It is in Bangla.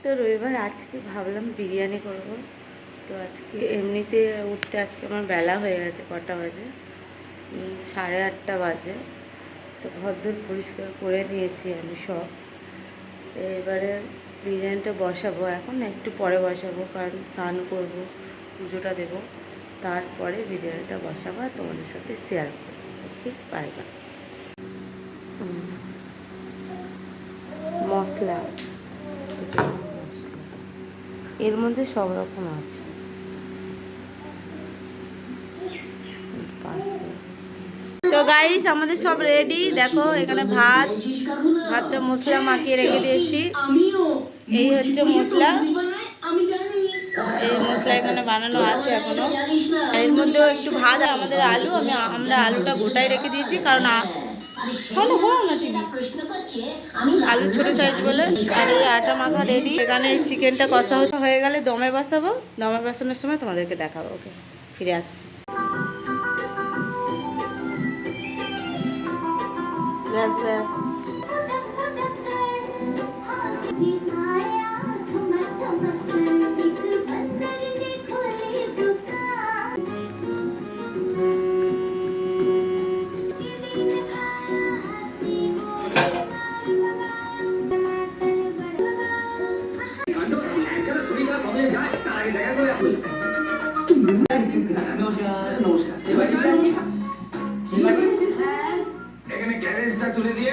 তো রবিবার আজকে ভাবলাম বিরিয়ানি করব। তো আজকে এমনিতে উঠতে আজকে আমার বেলা হয়ে গেছে, কটা বাজে 8:30 বাজে। তো ঘরদোর পরিষ্কার করে নিয়েছি আমি সব। এবারে বিরিয়ানিটা বসাবো, এখন না একটু পরে বসাবো, কারণ স্নান করবো, পুজোটা দেবো, তারপরে বিরিয়ানিটা বসাবো আর তোমাদের সাথে শেয়ার করবো। ওকে, বাই বাই। মশলা, এর মধ্যে সব রকম আছে। তো গাইস আমাদের সব রেডি, দেখো এখানে ভাতটা মশলা মাখিয়ে রেখে দিয়েছি। এই হচ্ছে মশলা, এই মশলা এখানে বানানো আছে এখনো। এর মধ্যেও একটু ভাত, আমাদের আলু, আমরা আলুটা গোটাই রেখে দিয়েছি, কারণ আলু ছোট সাইজ বলে। আর এই আটা মাখা রেডি। এখানে চিকেনটা কষা হয়ে গেলে দমে বসাবো, দমে বসানোর সময় তোমাদেরকে দেখাবো। ওকে, ফিরে আসছি। ব্যাস ব্যাস। এখানে গ্যারেজটা তুলে দিয়ে